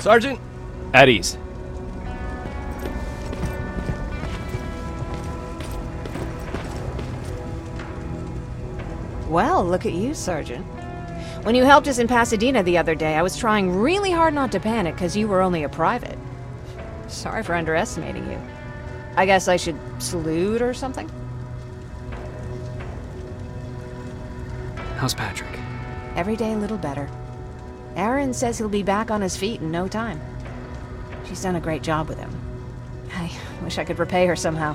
Sergeant? At ease. Well, look at you, Sergeant. When you helped us in Pasadena the other day, I was trying really hard not to panic because you were only a private. Sorry for underestimating you. I guess I should salute or something? How's Patrick? Every day a little better. Aaron says he'll be back on his feet in no time. She's done a great job with him. I wish I could repay her somehow.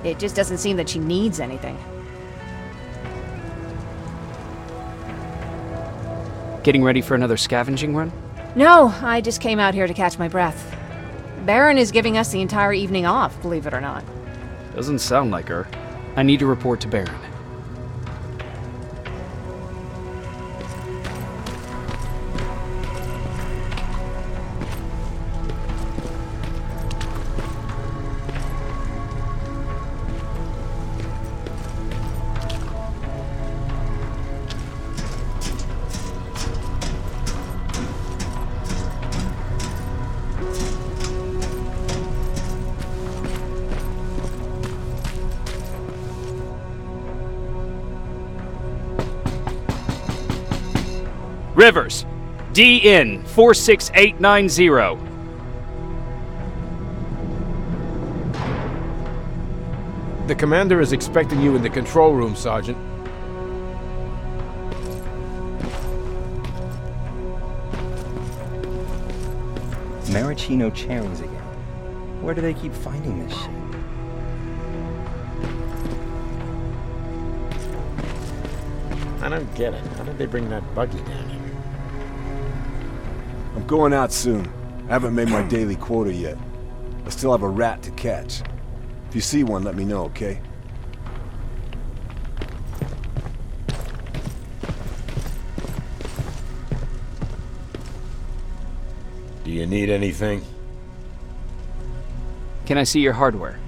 It just doesn't seem that she needs anything. Getting ready for another scavenging run? No, I just came out here to catch my breath. Baron is giving us the entire evening off, believe it or not. Doesn't sound like her. I need to report to Baron. Rivers, DN 46890. The commander is expecting you in the control room, Sergeant. Maraschino cherries again. Where do they keep finding this shit? I don't get it. How did they bring that buggy down here? I'm going out soon. I haven't made my daily quota yet. I still have a rat to catch. If you see one, let me know, okay? Do you need anything? Can I see your hardware?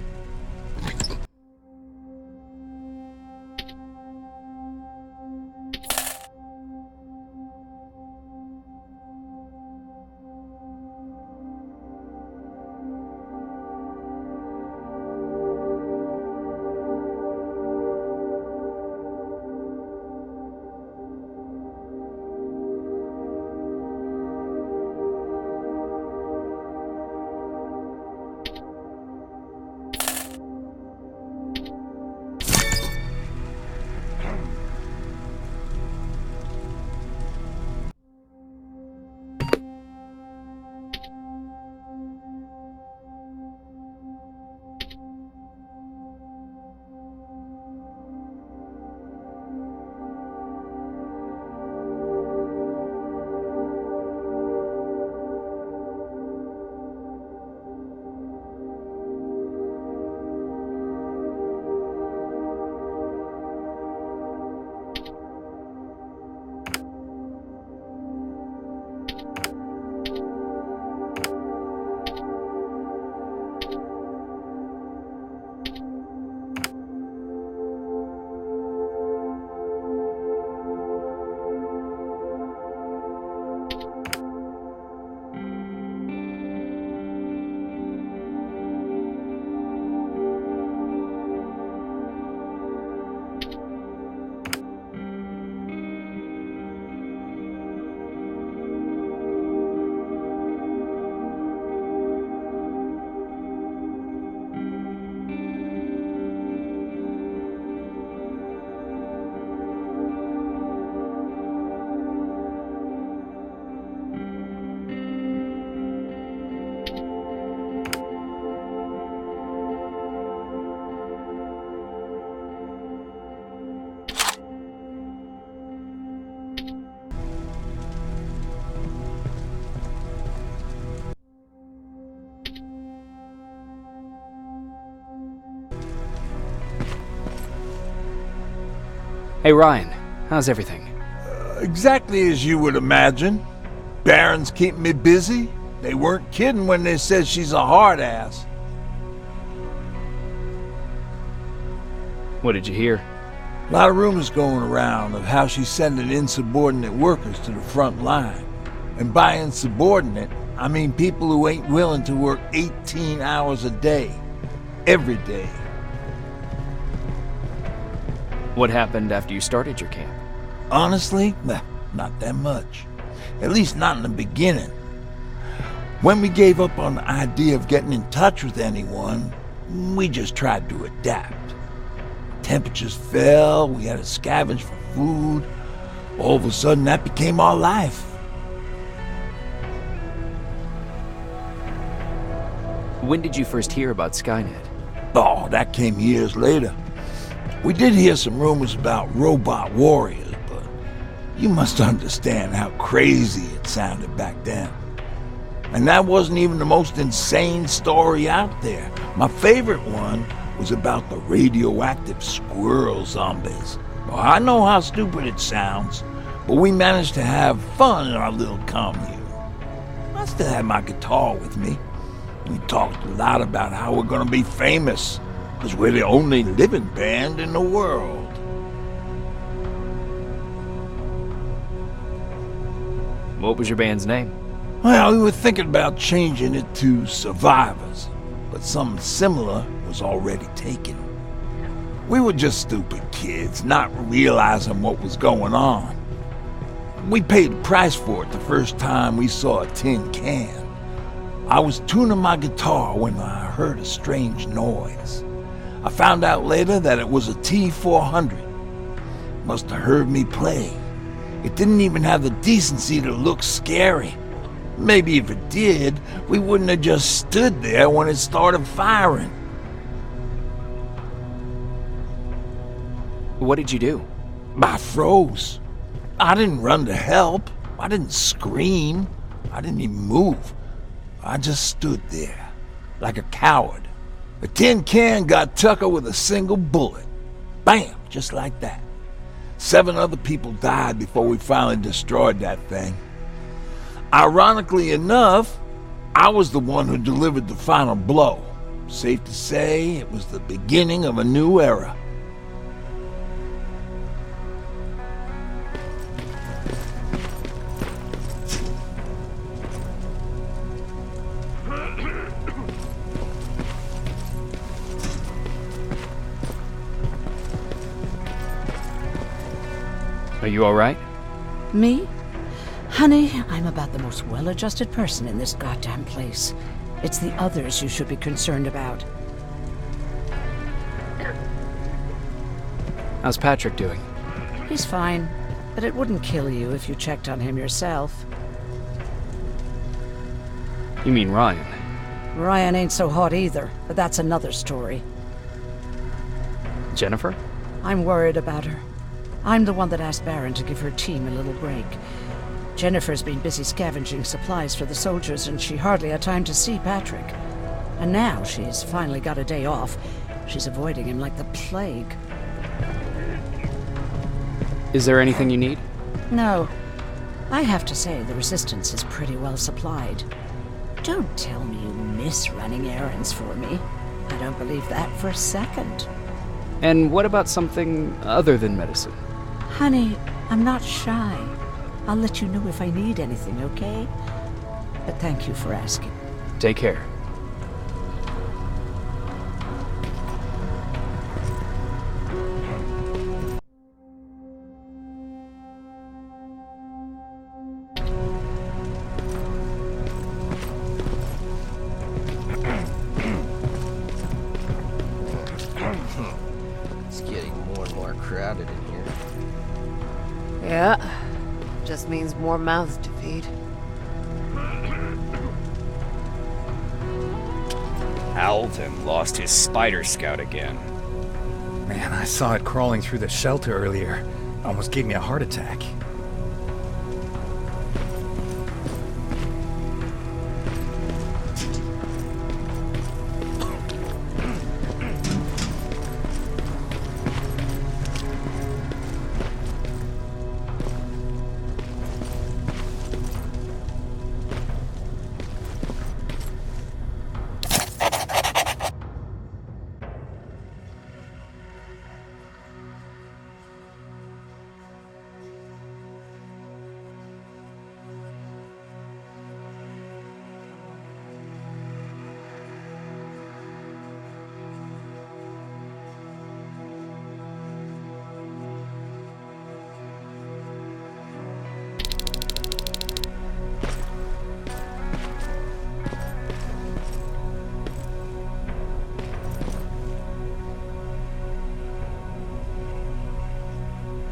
Hey Ryan, how's everything? Exactly as you would imagine. Baron's keeping me busy. They weren't kidding when they said she's a hard ass. What did you hear? A lot of rumors going around of how she's sending insubordinate workers to the front line. And by insubordinate, I mean people who ain't willing to work 18 hours a day, every day. What happened after you started your camp? Honestly, not that much. At least not in the beginning. When we gave up on the idea of getting in touch with anyone, we just tried to adapt. Temperatures fell, we had to scavenge for food. All of a sudden, that became our life. When did you first hear about Skynet? Oh, that came years later. We did hear some rumors about robot warriors, but you must understand how crazy it sounded back then. And that wasn't even the most insane story out there. My favorite one was about the radioactive squirrel zombies. Well, I know how stupid it sounds, but we managed to have fun in our little commune. I still had my guitar with me. We talked a lot about how we're gonna be famous, because we're the only living band in the world. What was your band's name? Well, we were thinking about changing it to Survivors, but something similar was already taken. We were just stupid kids, not realizing what was going on. We paid the price for it the first time we saw a tin can. I was tuning my guitar when I heard a strange noise. I found out later that it was a T-400. Must have heard me play. It didn't even have the decency to look scary. Maybe if it did, we wouldn't have just stood there when it started firing. What did you do? I froze. I didn't run to help. I didn't scream. I didn't even move. I just stood there, like a coward. A tin can got Tucker with a single bullet. Bam! Just like that. 7 other people died before we finally destroyed that thing. Ironically enough, I was the one who delivered the final blow. Safe to say, it was the beginning of a new era. Are you all right? Me? Honey, I'm about the most well-adjusted person in this goddamn place. It's the others you should be concerned about. How's Patrick doing? He's fine, but it wouldn't kill you if you checked on him yourself. You mean Ryan? Ryan ain't so hot either, but that's another story. Jennifer? I'm worried about her. I'm the one that asked Baron to give her team a little break. Jennifer's been busy scavenging supplies for the soldiers, and she hardly had time to see Patrick. And now she's finally got a day off. She's avoiding him like the plague. Is there anything you need? No. I have to say, the Resistance is pretty well supplied. Don't tell me you miss running errands for me. I don't believe that for a second. And what about something other than medicine? Honey, I'm not shy. I'll let you know if I need anything, okay? But thank you for asking. Take care. It's getting more and more crowded in here. Yeah, just means more mouths to feed. Alvin lost his spider scout again. Man, I saw it crawling through the shelter earlier. Almost gave me a heart attack.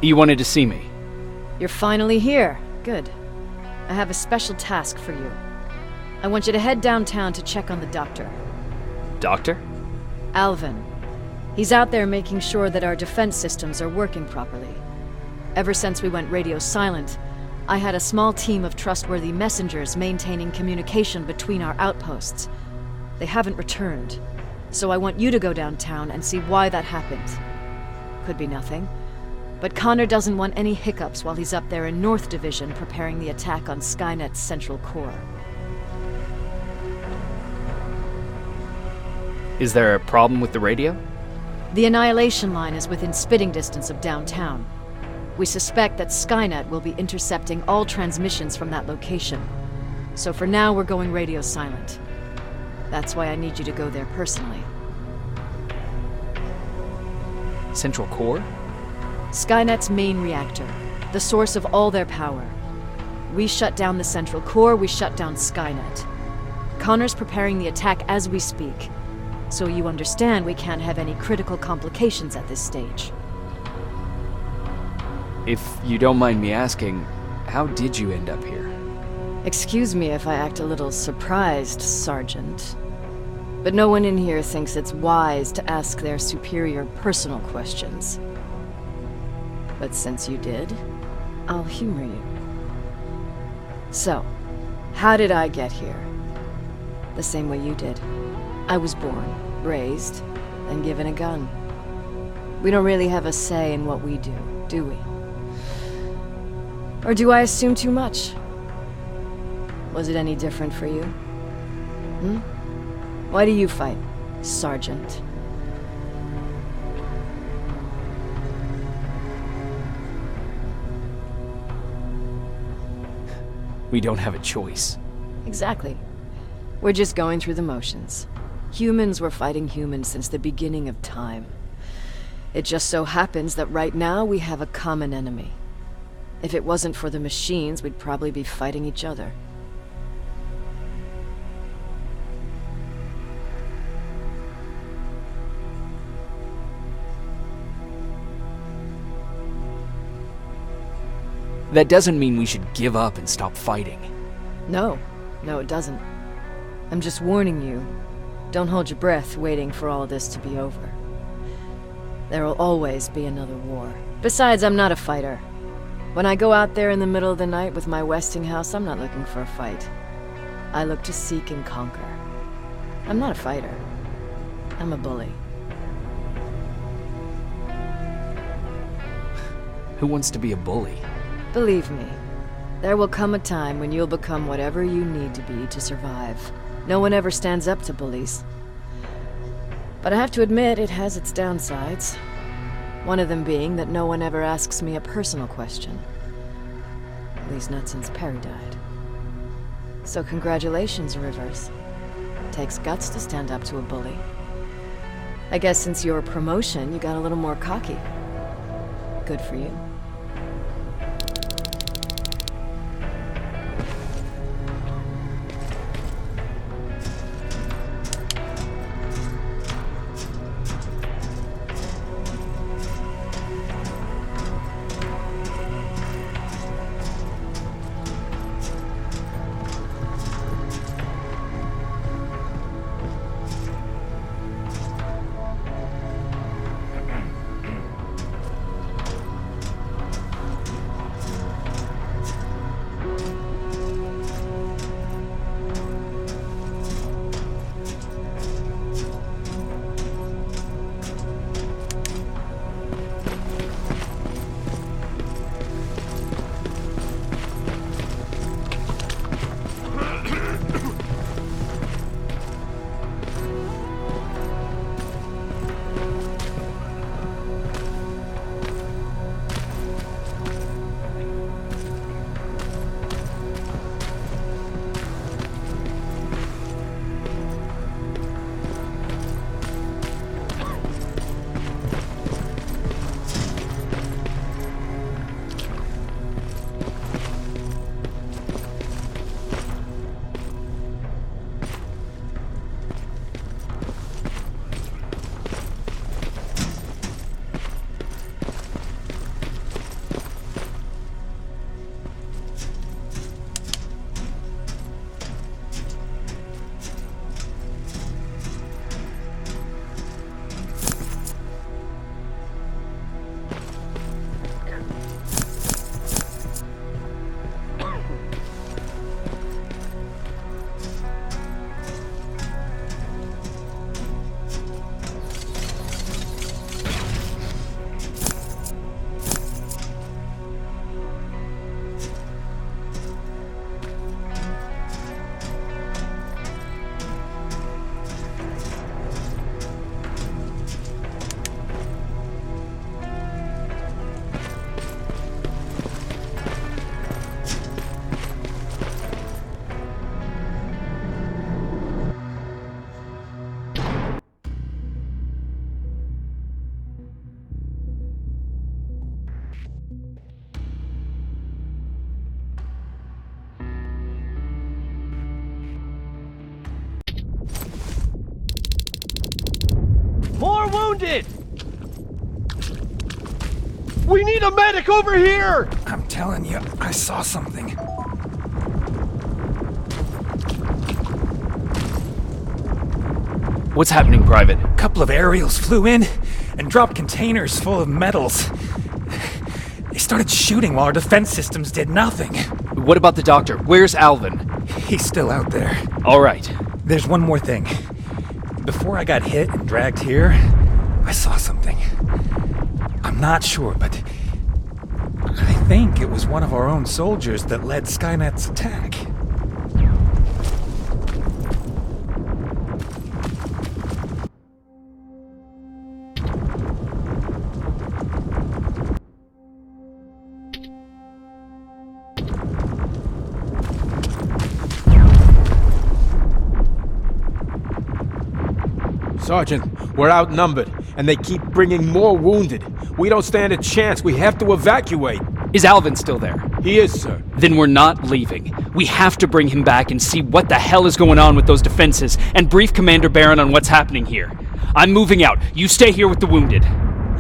You wanted to see me? You're finally here. Good. I have a special task for you. I want you to head downtown to check on the doctor. Doctor? Alvin. He's out there making sure that our defense systems are working properly. Ever since we went radio silent, I had a small team of trustworthy messengers maintaining communication between our outposts. They haven't returned, so I want you to go downtown and see why that happened. Could be nothing, but Connor doesn't want any hiccups while he's up there in North Division preparing the attack on Skynet's central core. Is there a problem with the radio? The Annihilation line is within spitting distance of downtown. We suspect that Skynet will be intercepting all transmissions from that location. So for now, we're going radio silent. That's why I need you to go there personally. Central core? Skynet's main reactor, the source of all their power. We shut down the central core, we shut down Skynet. Connor's preparing the attack as we speak, so you understand we can't have any critical complications at this stage. If you don't mind me asking, how did you end up here? Excuse me if I act a little surprised, Sergeant. But no one in here thinks it's wise to ask their superior personal questions. But since you did, I'll humor you. So, how did I get here? The same way you did. I was born, raised, and given a gun. We don't really have a say in what we do we? Or do I assume too much? Was it any different for you? Why do you fight, Sergeant? We don't have a choice. Exactly. We're just going through the motions. Humans were fighting humans since the beginning of time. It just so happens that right now we have a common enemy. If it wasn't for the machines, we'd probably be fighting each other. That doesn't mean we should give up and stop fighting. No, it doesn't. I'm just warning you. Don't hold your breath waiting for all this to be over. There will always be another war. Besides, I'm not a fighter. When I go out there in the middle of the night with my Westinghouse, I'm not looking for a fight. I look to seek and conquer. I'm not a fighter. I'm a bully. Who wants to be a bully? Believe me, there will come a time when you'll become whatever you need to be to survive. No one ever stands up to bullies. But I have to admit, it has its downsides. One of them being that no one ever asks me a personal question. At least not since Perry died. So congratulations, Rivers. Takes guts to stand up to a bully. I guess since your promotion, you got a little more cocky. Good for you. wounded! We need a medic over here! I'm telling you, I saw something. What's happening, Private? A couple of aerials flew in and dropped containers full of metals. They started shooting while our defense systems did nothing. What about the doctor? Where's Alvin? He's still out there. All right. There's one more thing. Before I got hit and dragged here, I saw something. I'm not sure, but I think it was one of our own soldiers that led Skynet's attack. Sergeant, we're outnumbered, and they keep bringing more wounded. We don't stand a chance. We have to evacuate. Is Alvin still there? He is, sir. Then we're not leaving. We have to bring him back and see what the hell is going on with those defenses, and brief Commander Barron on what's happening here. I'm moving out. You stay here with the wounded.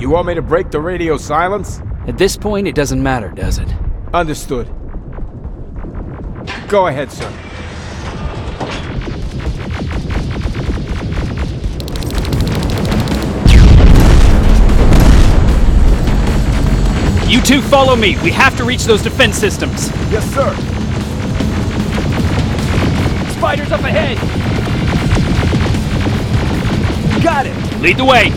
You want me to break the radio silence? At this point, it doesn't matter, does it? Understood. Go ahead, sir. You two follow me. We have to reach those defense systems. Yes, sir. Spiders up ahead! Got it. Lead the way.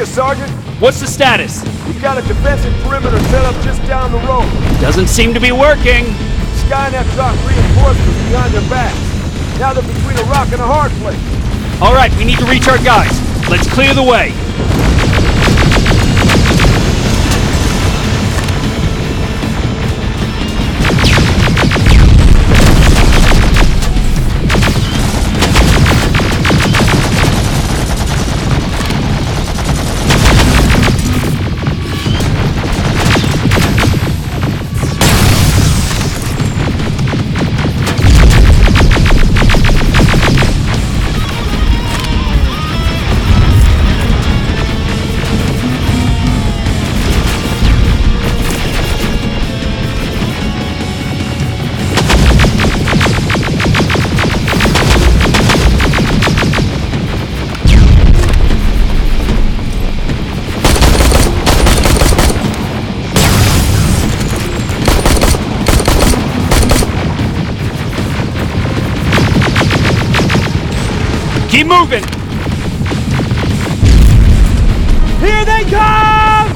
Sergeant? What's the status? We've got a defensive perimeter set up just down the road. Doesn't seem to be working. Skynet dropped reinforcements behind their backs. Now they're between a rock and a hard place. All right, we need to reach our guys. Let's clear the way. Keep moving! Here they come!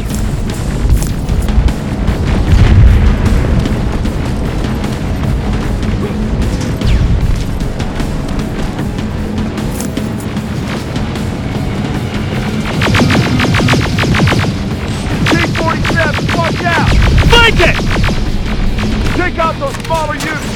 T-47, watch out! Flank it! Take out those smaller units!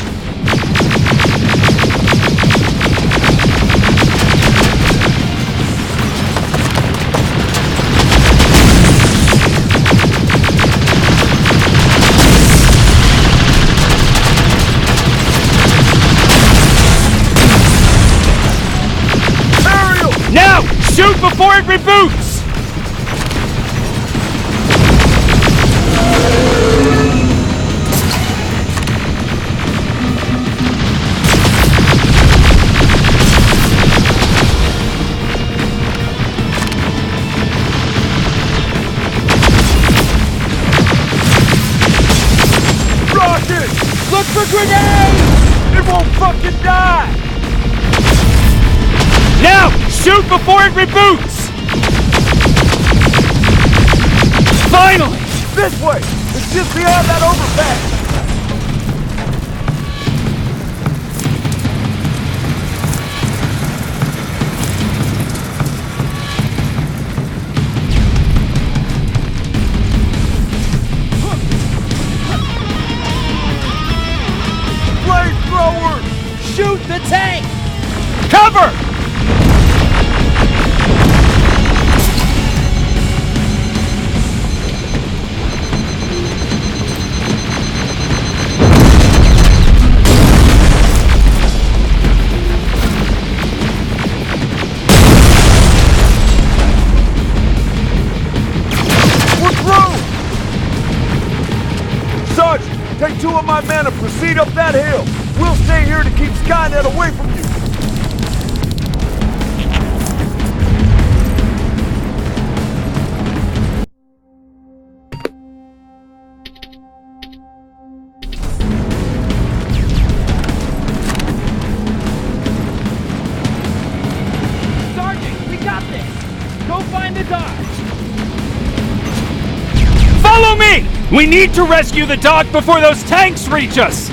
Now! Shoot before it reboots! Rocket! Look for grenades! It won't fucking die! Now! Shoot before it reboots! Finally! This way! It's just beyond that overpass! The tank! Cover! Take 2 of my men and proceed up that hill. We'll stay here to keep Skynet away from you. Sergeant, we got this. Go find the dog. Follow me! We need to rescue the dock before those tanks reach us!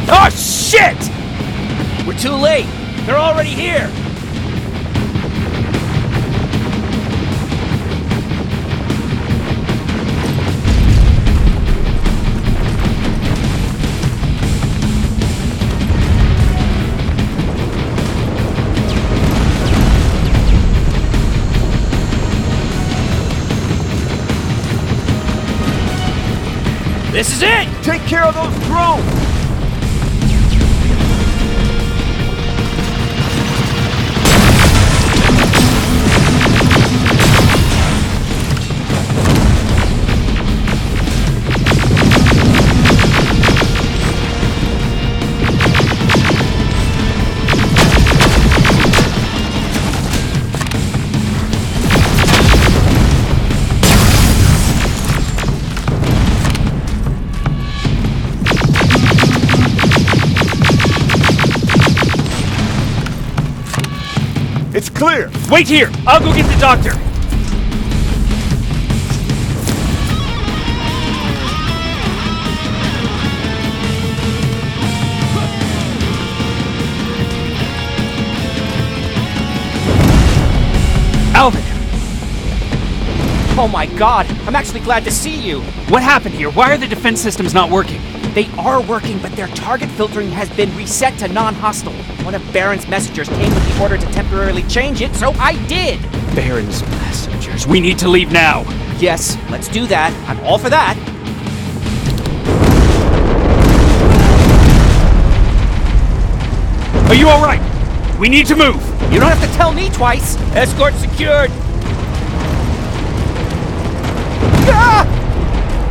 Oh, shit! We're too late. They're already here. This is it! Take care of those drones! It's clear! Wait here! I'll go get the doctor! Alvin! Oh my god, I'm actually glad to see you! What happened here? Why are the defense systems not working? They are working, but their target filtering has been reset to non-hostile. One of Baron's messengers came with the order to temporarily change it, so I did! Baron's messengers. We need to leave now. Yes, let's do that. I'm all for that. Are you alright? We need to move. You don't have to tell me twice. Escort secured. Ah!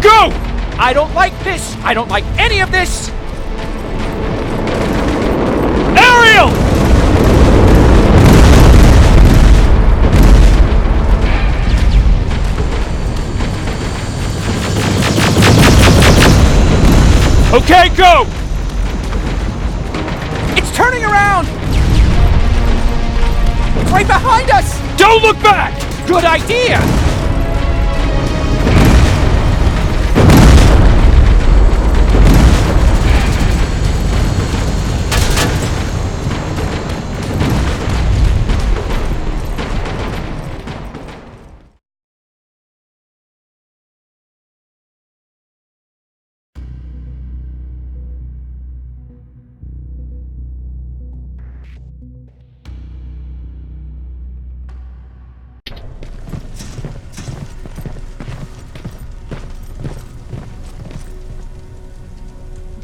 Go! I don't like this! I don't like any of this! Ariel! Okay, go! It's turning around! It's right behind us! Don't look back! Good idea!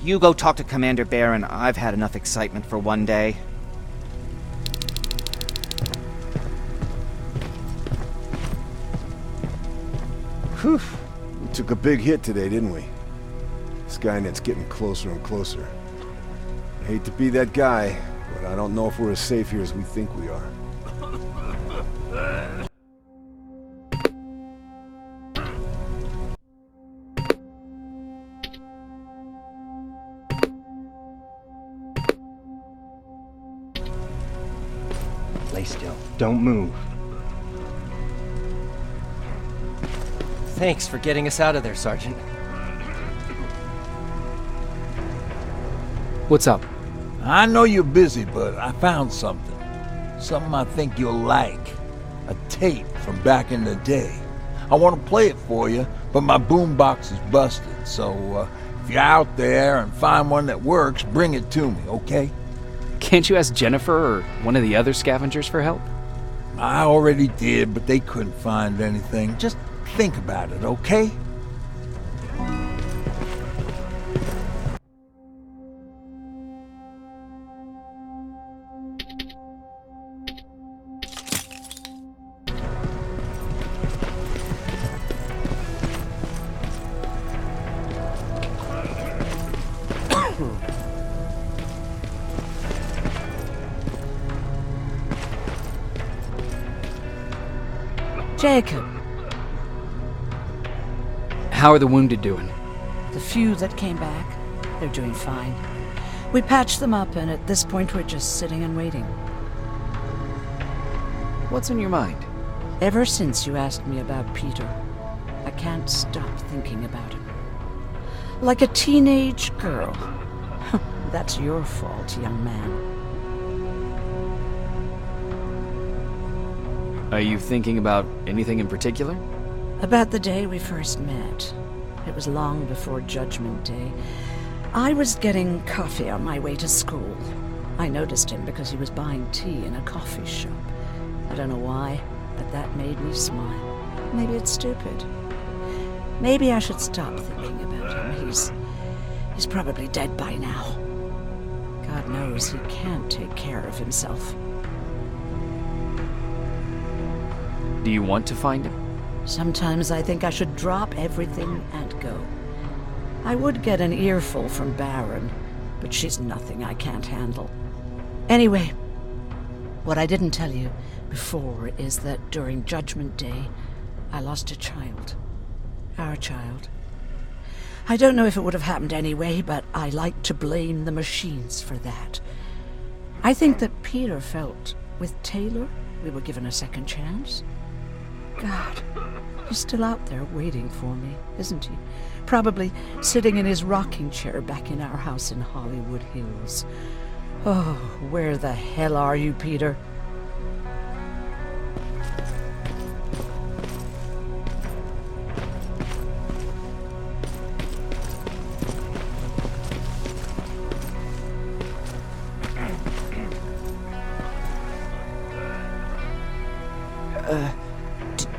You go talk to Commander Baron. I've had enough excitement for one day. Whew. We took a big hit today, didn't we? Skynet's getting closer and closer. I hate to be that guy, but I don't know if we're as safe here as we think we are. Lay still. Don't move. Thanks for getting us out of there, Sergeant. What's up? I know you're busy, but I found something. Something I think you'll like. A tape from back in the day. I want to play it for you, but my boombox is busted, so if you're out there and find one that works, bring it to me, okay? Can't you ask Jennifer or one of the other scavengers for help? I already did, but they couldn't find anything. Just think about it, okay? Jacob. How are the wounded doing? The few that came back, they're doing fine. We patched them up, and at this point we're just sitting and waiting. What's on your mind? Ever since you asked me about Peter, I can't stop thinking about him. Like a teenage girl. That's your fault, young man. Are you thinking about anything in particular? About the day we first met. It was long before Judgment Day. I was getting coffee on my way to school. I noticed him because he was buying tea in a coffee shop. I don't know why, but that made me smile. Maybe it's stupid. Maybe I should stop thinking about him. He's probably dead by now. God knows he can't take care of himself. Do you want to find him? Sometimes I think I should drop everything and go. I would get an earful from Baron, but she's nothing I can't handle. Anyway, what I didn't tell you before is that during Judgment Day, I lost a child. Our child. I don't know if it would have happened anyway, but I like to blame the machines for that. I think that Peter felt with Taylor we were given a second chance. God, he's still out there waiting for me, isn't he? Probably sitting in his rocking chair back in our house in Hollywood Hills. Oh, where the hell are you, Peter?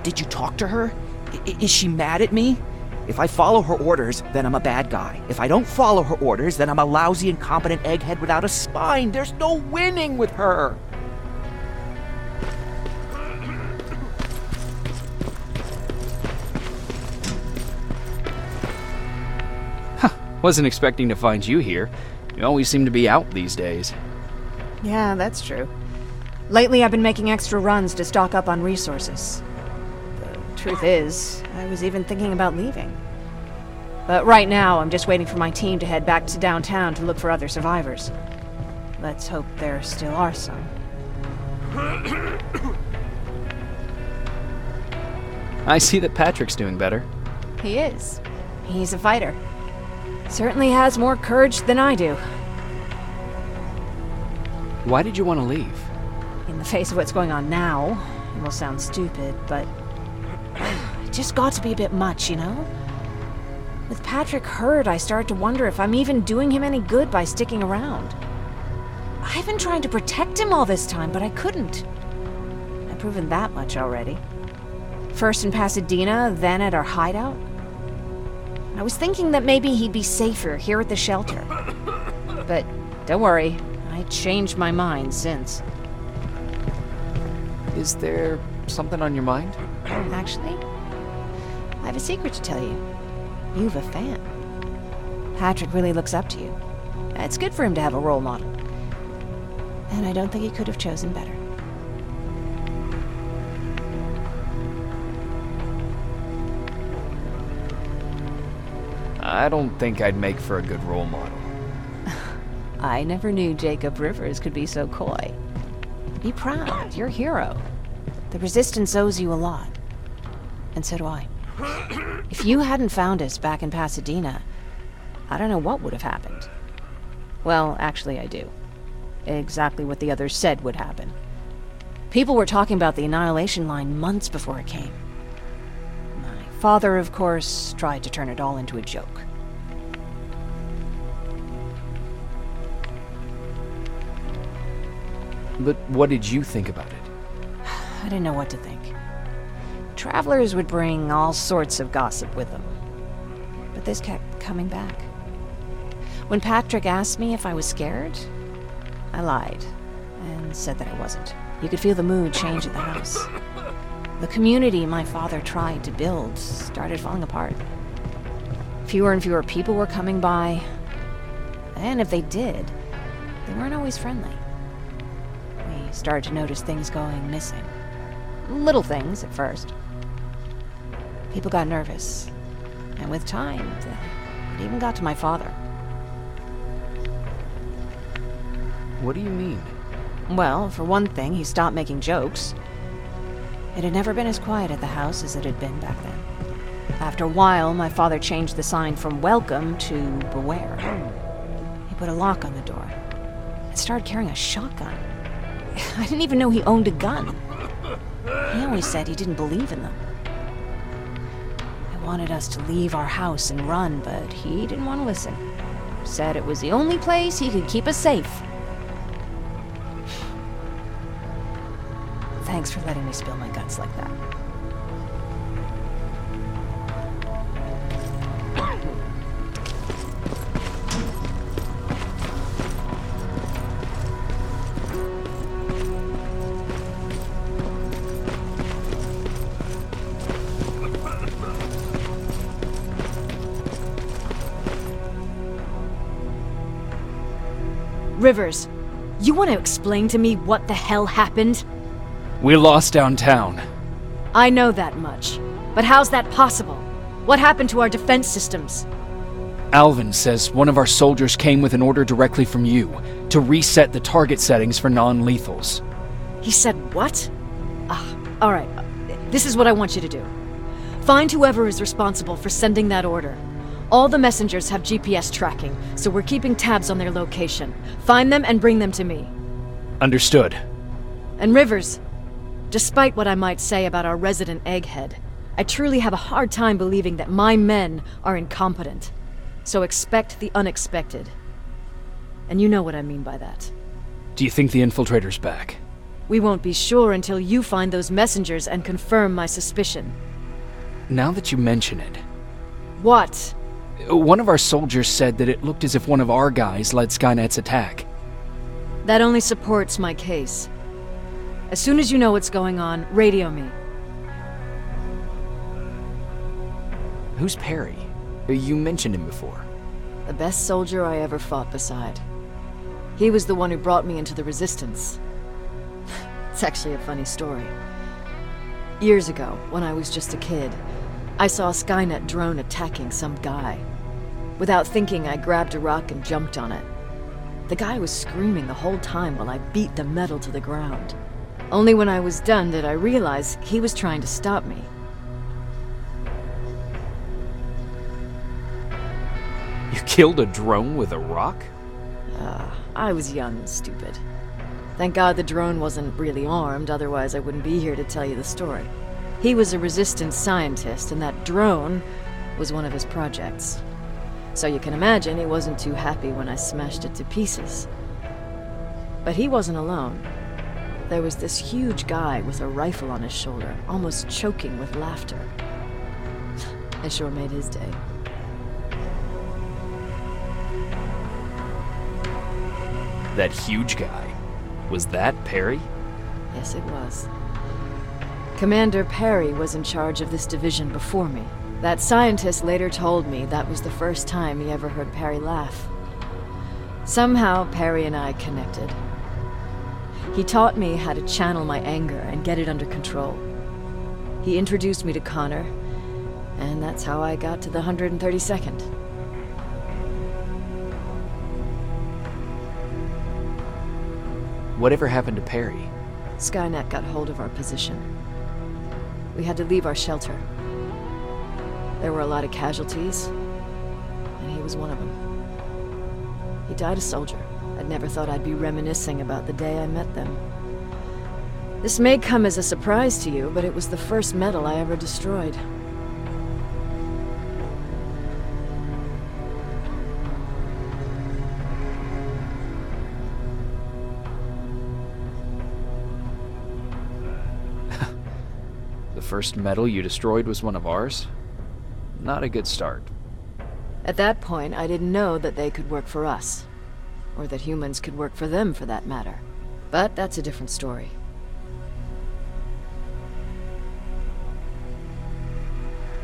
Did you talk to her? Is she mad at me? If I follow her orders, then I'm a bad guy. If I don't follow her orders, then I'm a lousy, incompetent egghead without a spine. There's no winning with her. Wasn't expecting to find you here. You always seem to be out these days. Yeah, that's true. Lately I've been making extra runs to stock up on resources. The truth is, I was even thinking about leaving. But right now, I'm just waiting for my team to head back to downtown to look for other survivors. Let's hope there still are some. I see that Patrick's doing better. He is. He's a fighter. Certainly has more courage than I do. Why did you want to leave? In the face of what's going on now, it will sound stupid, but it just got to be a bit much, you know? With Patrick hurt, I started to wonder if I'm even doing him any good by sticking around. I've been trying to protect him all this time, but I couldn't. I've proven that much already. First in Pasadena, then at our hideout. I was thinking that maybe he'd be safer here at the shelter. But don't worry, I changed my mind since. Is there something on your mind? Actually, I have a secret to tell you. You've a fan. Patrick really looks up to you. It's good for him to have a role model. And I don't think he could have chosen better. I don't think I'd make for a good role model. I never knew Jacob Rivers could be so coy. Be proud, you're a hero. The Resistance owes you a lot. And so do I. If you hadn't found us back in Pasadena, I don't know what would have happened. Well, actually I do. Exactly what the others said would happen. People were talking about the Annihilation Line months before it came. My father, of course, tried to turn it all into a joke. But what did you think about it? I didn't know what to think. Travelers would bring all sorts of gossip with them. But this kept coming back. When Patrick asked me if I was scared, I lied and said that I wasn't. You could feel the mood change at the house. The community my father tried to build started falling apart. Fewer and fewer people were coming by, and if they did, they weren't always friendly. We started to notice things going missing. Little things at first. People got nervous, and with time, it even got to my father. What do you mean? Well, for one thing, he stopped making jokes. It had never been as quiet at the house as it had been back then. After a while, my father changed the sign from welcome to beware. He put a lock on the door and started carrying a shotgun. I didn't even know he owned a gun. He always said he didn't believe in them. He wanted us to leave our house and run, but he didn't want to listen. Said it was the only place he could keep us safe. Thanks for letting me spill my guts like that. Rivers, you want to explain to me what the hell happened? We lost downtown. I know that much. But how's that possible? What happened to our defense systems? Alvin says one of our soldiers came with an order directly from you to reset the target settings for non-lethals. He said what? Alright. This is what I want you to do. Find whoever is responsible for sending that order. All the messengers have GPS tracking, so we're keeping tabs on their location. Find them and bring them to me. Understood. And Rivers, despite what I might say about our resident egghead, I truly have a hard time believing that my men are incompetent. So expect the unexpected. And you know what I mean by that. Do you think the infiltrator's back? We won't be sure until you find those messengers and confirm my suspicion. Now that you mention it... What? One of our soldiers said that it looked as if one of our guys led Skynet's attack. That only supports my case. As soon as you know what's going on, radio me. Who's Perry? You mentioned him before. The best soldier I ever fought beside. He was the one who brought me into the Resistance. It's actually a funny story. Years ago, when I was just a kid, I saw a Skynet drone attacking some guy. Without thinking, I grabbed a rock and jumped on it. The guy was screaming the whole time while I beat the metal to the ground. Only when I was done did I realize he was trying to stop me. You killed a drone with a rock? I was young and stupid. Thank God the drone wasn't really armed, otherwise I wouldn't be here to tell you the story. He was a Resistance scientist, and that drone was one of his projects. So you can imagine he wasn't too happy when I smashed it to pieces. But he wasn't alone. There was this huge guy with a rifle on his shoulder, almost choking with laughter. I sure made his day. That huge guy. Was that Perry? Yes, it was. Commander Perry was in charge of this division before me. That scientist later told me that was the first time he ever heard Perry laugh. Somehow, Perry and I connected. He taught me how to channel my anger and get it under control. He introduced me to Connor, and that's how I got to the 132nd. Whatever happened to Perry? Skynet got hold of our position. We had to leave our shelter. There were a lot of casualties, and he was one of them. He died a soldier. I'd never thought I'd be reminiscing about the day I met them. This may come as a surprise to you, but it was the first metal I ever destroyed. first metal you destroyed was one of ours? Not a good start. At that point, I didn't know that they could work for us. Or that humans could work for them, for that matter. But that's a different story.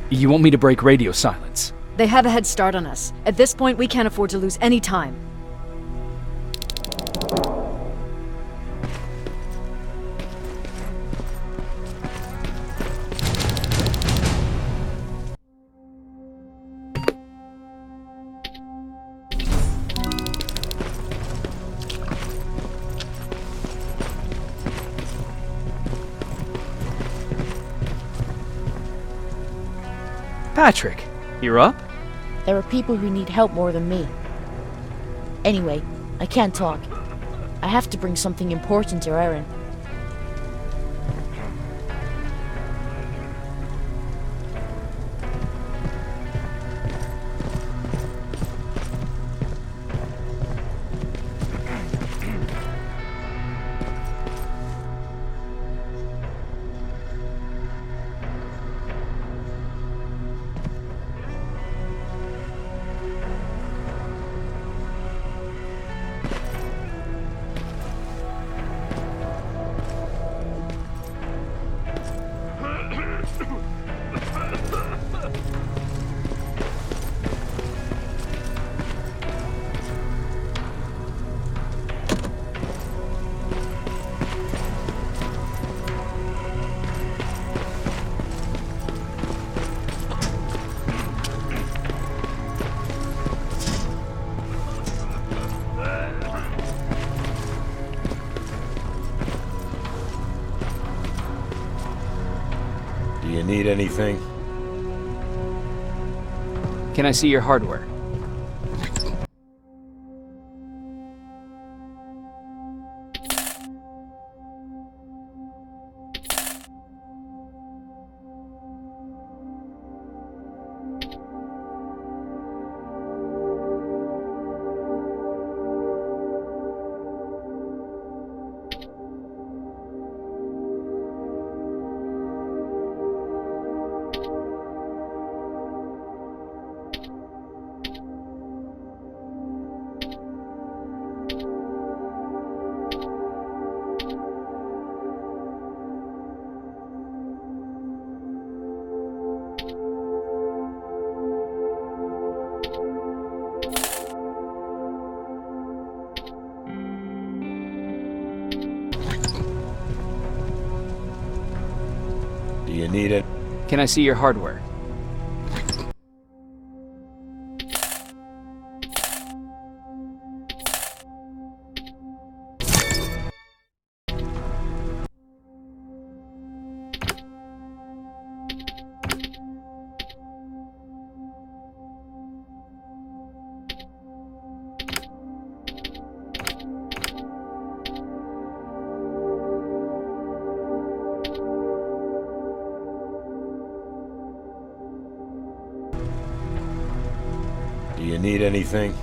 You want me to break radio silence? They have a head start on us. At this point, we can't afford to lose any time. Patrick, you're up? There are people who need help more than me. Anyway, I can't talk. I have to bring something important to Erin. Do you need anything? Can I see your hardware? Do you need it? Can I see your hardware? Do you need anything?